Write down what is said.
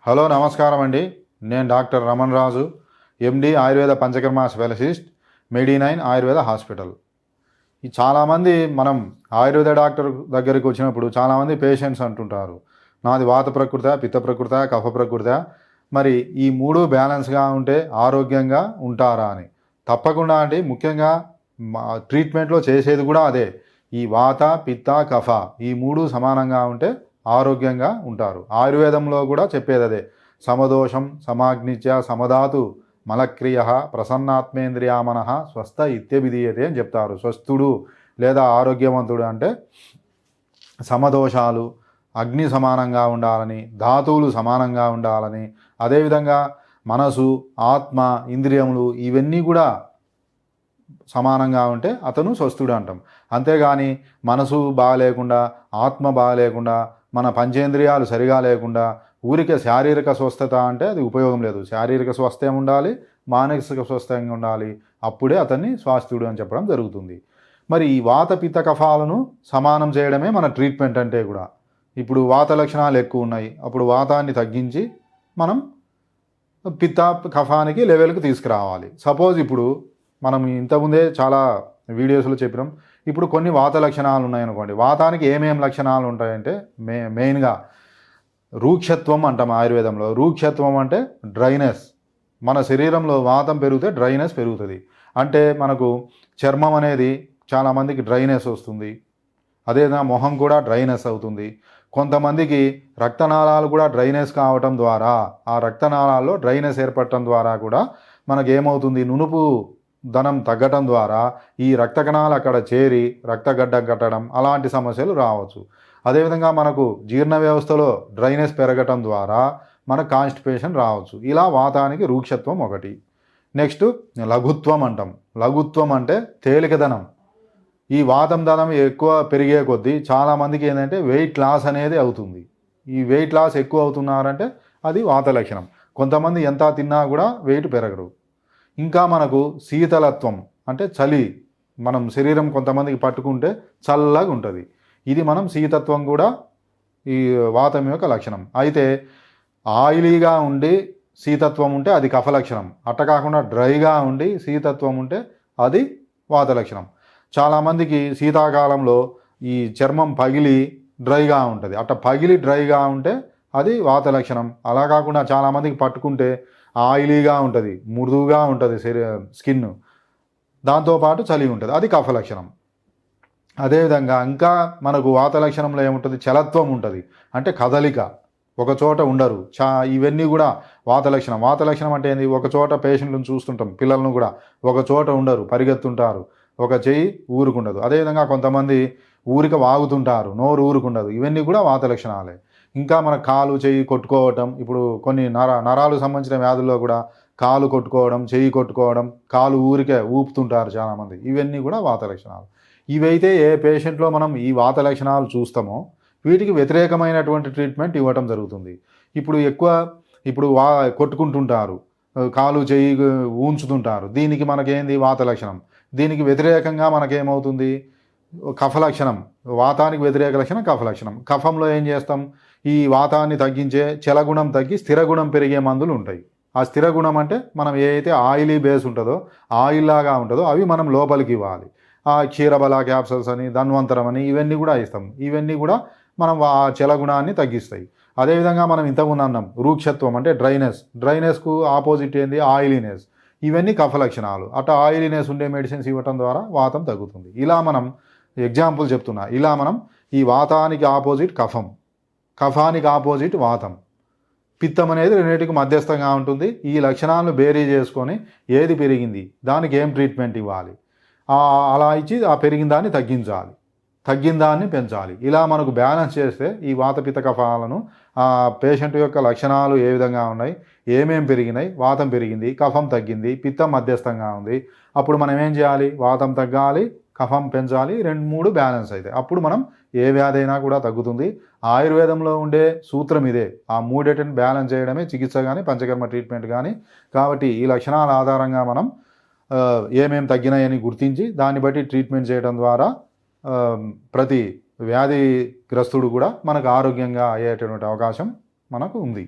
Hello నమస్కారం అండి. నేను డాక్టర్ రమణ్ రాజు, ఎండి ఆయుర్వేద పంచకర్మ స్పెషలిస్ట్, మెడి9 ఆయుర్వేద హాస్పిటల్. ఈ చాలామంది మనం ఆయుర్వేద డాక్టర్ దగ్గరికి వచ్చినప్పుడు చాలామంది పేషెంట్స్ అంటుంటారు, నాది వాత ప్రకృత, పిత్త ప్రకృత, కఫ ప్రకృత, మరి ఈ మూడు బ్యాలెన్స్గా ఉంటే ఆరోగ్యంగా ఉంటారా అని. తప్పకుండా అండి. ముఖ్యంగా ట్రీట్మెంట్లో చేసేది కూడా అదే. ఈ వాత, పిత్త, కఫ ఈ మూడు సమానంగా ఉంటే ఆరోగ్యంగా ఉంటారు. ఆయుర్వేదంలో కూడా చెప్పేది అదే. సమదోషం సమాగ్నిత్య సమధాతు మలక్రియ ప్రసన్నాత్మేంద్రియామన స్వస్థ ఇత్యభిధీయతే అని చెప్తారు. స్వస్థుడు లేదా ఆరోగ్యవంతుడు అంటే సమదోషాలు, అగ్ని సమానంగా ఉండాలని, ధాతువులు సమానంగా ఉండాలని, అదేవిధంగా మనసు, ఆత్మ, ఇంద్రియములు ఇవన్నీ కూడా సమానంగా ఉంటే అతను స్వస్థుడు అంటాం. అంతేగాని మనసు బాగాలేకుండా, ఆత్మ బాగాలేకుండా, మన పంచేంద్రియాలు సరిగా లేకుండా ఊరికే శారీరక స్వస్థత అంటే అది ఉపయోగం లేదు. శారీరక స్వస్థం ఉండాలి, మానసిక స్వస్థంగా ఉండాలి. అప్పుడే అతన్ని స్వాస్థ్యుడు అని చెప్పడం జరుగుతుంది. మరి ఈ వాత పిత్త కఫాలను సమానం చేయడమే మన ట్రీట్మెంట్ అంటే కూడా. ఇప్పుడు వాత లక్షణాలు ఎక్కువ ఉన్నాయి, అప్పుడు వాతాన్ని తగ్గించి మనం పిత్త కఫానికి లెవెల్కి తీసుకురావాలి. సపోజ్ ఇప్పుడు మనం ఇంతకుముందే చాలా వీడియోస్లో చెప్పినాం. ఇప్పుడు కొన్ని వాత లక్షణాలు ఉన్నాయనుకోండి. వాతానికి ఏమేమి లక్షణాలు ఉంటాయంటే మెయిన్గా రూక్షత్వం అంటాం ఆయుర్వేదంలో. రూక్షత్వం అంటే డ్రైనెస్. మన శరీరంలో వాతం పెరిగితే డ్రైనెస్ పెరుగుతుంది. అంటే మనకు చర్మం అనేది చాలామందికి డ్రైనెస్ వస్తుంది. అదేవిధంగా మొహం కూడా డ్రైనెస్ అవుతుంది. కొంతమందికి రక్తనాళాలు కూడా డ్రైనెస్ కావటం ద్వారా, ఆ రక్తనాళాల్లో డ్రైనెస్ ఏర్పడటం ద్వారా కూడా మనకేమవుతుంది, నునుపు ధనం తగ్గటం ద్వారా ఈ రక్త కణాలు అక్కడ చేరి రక్తగడ్డ కట్టడం అలాంటి సమస్యలు రావచ్చు. అదేవిధంగా మనకు జీర్ణ వ్యవస్థలో డ్రైనెస్ పెరగటం ద్వారా మనకు కాన్స్టిపేషన్ రావచ్చు. ఇలా వాతానికి రూక్షత్వం ఒకటి. నెక్స్ట్ లఘుత్వం అంటాం. లఘుత్వం అంటే తేలికదనం. ఈ వాతం ధనం ఎక్కువ పెరిగే కొద్దీ చాలామందికి ఏంటంటే వెయిట్ లాస్ అనేది అవుతుంది. ఈ వెయిట్ లాస్ ఎక్కువ అవుతున్నారంటే అది వాత లక్షణం. కొంతమంది ఎంత తిన్నా కూడా వెయిట్ పెరగరు. ఇంకా మనకు శీతలత్వం అంటే చలి. మనం శరీరం కొంతమందికి పట్టుకుంటే చల్లగా ఉంటుంది. ఇది మనం శీతత్వం కూడా ఈ వాతం యొక్క లక్షణం. అయితే ఆయిలీగా ఉండి శీతత్వం ఉంటే అది కఫ లక్షణం. అట్ట కాకుండా డ్రైగా ఉండి శీతత్వం ఉంటే అది వాత లక్షణం. చాలామందికి శీతాకాలంలో ఈ చర్మం పగిలి డ్రైగా ఉంటుంది. అట్ట పగిలి డ్రైగా ఉంటే అది వాత లక్షణం. అలా కాకుండా చాలామందికి పట్టుకుంటే ఆయిలీగా ఉంటుంది, మృదువుగా ఉంటుంది స్కిన్, దాంతోపాటు చలి ఉంటుంది, అది కఫ లక్షణం. అదేవిధంగా ఇంకా మనకు వాత లక్షణంలో ఏముంటుంది, చలత్వం ఉంటుంది. అంటే కదలిక, ఒక చోట ఉండరు. ఇవన్నీ కూడా వాత లక్షణం. వాత లక్షణం అంటే ఏంది, ఒక చోట పేషెంట్లను చూస్తుంటాం, పిల్లలను కూడా ఒక చోట ఉండరు, పరిగెత్తుంటారు, ఒక చెయ్యి ఊరుకుండదు. అదేవిధంగా కొంతమంది ఊరిక వాగుతుంటారు, నోరు ఊరుకుండదు. ఇవన్నీ కూడా వాత లక్షణాలే. ఇంకా మన కాలు చెయ్యి కొట్టుకోవటం, ఇప్పుడు కొన్ని నరాలకు సంబంధించిన వ్యాధుల్లో కూడా కాలు కొట్టుకోవడం, చెయ్యి కొట్టుకోవడం, కాలు ఊరికే ఊపుతుంటారు చాలామంది. ఇవన్నీ కూడా వాత లక్షణాలు. ఇవైతే ఏ పేషెంట్లో మనం ఈ వాత లక్షణాలు చూస్తామో వీటికి వ్యతిరేకమైనటువంటి ట్రీట్మెంట్ ఇవ్వటం జరుగుతుంది. ఇప్పుడు కొట్టుకుంటుంటారు, కాలు చెయ్యి ఊంచుతుంటారు, దీనికి మనకేంది వాత లక్షణం. దీనికి వ్యతిరేకంగా మనకేమవుతుంది కఫ లక్షణం. వాతానికి వ్యతిరేక లక్షణం కఫ లక్షణం. కఫంలో ఏం చేస్తాం, ఈ వాతాన్ని తగ్గించే చలగుణం తగ్గి స్థిరగుణం పెరిగే మందులు ఉంటాయి. ఆ స్థిరగుణం అంటే మనం ఏదైతే ఆయిలీ బేస్ ఉంటుందో, ఆయిల్ లాగా ఉంటుందో అవి మనం లోపలికి ఇవ్వాలి. ఆ క్షీరబల క్యాప్సల్స్ అని, ధన్వంతరం అని ఇవన్నీ కూడా ఇస్తాం. ఇవన్నీ కూడా మనం ఆ చలగుణాన్ని తగ్గిస్తాయి. అదేవిధంగా మనం ఇంతకుముందు అన్నాం రూక్షత్వం అంటే డ్రైనెస్కు ఆపోజిట్ ఏంది ఆయిలీనెస్. ఇవన్నీ కఫ లక్షణాలు. అట్లా ఆయిలీనెస్ ఉండే మెడిసిన్స్ ఇవ్వటం ద్వారా వాతం తగ్గుతుంది. ఇలా మనం ఎగ్జాంపుల్ చెప్తున్నా, ఇలా మనం ఈ వాతానికి ఆపోజిట్ కఫం, కఫానికి ఆపోజిట్ వాతం, పిత్తం అనేది రెండింటికి మధ్యస్థంగా ఉంటుంది. ఈ లక్షణాలను బేరీ చేసుకొని ఏది పెరిగింది దానికి ఏం ట్రీట్మెంట్ ఇవ్వాలి, అలా ఇచ్చి ఆ పెరిగిన దాన్ని తగ్గించాలి, తగ్గిన దాన్ని పెంచాలి. ఇలా మనకు బ్యాలెన్స్ చేస్తే ఈ వాత పిత్త కఫాలను ఆ పేషెంట్ యొక్క లక్షణాలు ఏ విధంగా ఉన్నాయి, ఏమేం పెరిగినాయి, వాతం పెరిగింది, కఫం తగ్గింది, పిత్తం మధ్యస్థంగా ఉంది, అప్పుడు మనం ఏం చేయాలి, వాతం తగ్గాలి, కఫం పెంచాలి, 2-3 బ్యాలెన్స్ అయితే అప్పుడు మనం ఏ వ్యాధి అయినా కూడా తగ్గుతుంది. ఆయుర్వేదంలో ఉండే సూత్రం ఇదే. ఆ మూడింటిని బ్యాలెన్స్ చేయడమే చికిత్స కానీ పంచకర్మ ట్రీట్మెంట్ కానీ. కాబట్టి ఈ లక్షణాల ఆధారంగా మనం ఏమేమి తగ్గినాయని గుర్తించి దాన్ని బట్టి ట్రీట్మెంట్ చేయడం ద్వారా ప్రతి వ్యాధిగ్రస్తుడు కూడా మనకు ఆరోగ్యంగా అయ్యేటటువంటి అవకాశం మనకు ఉంది.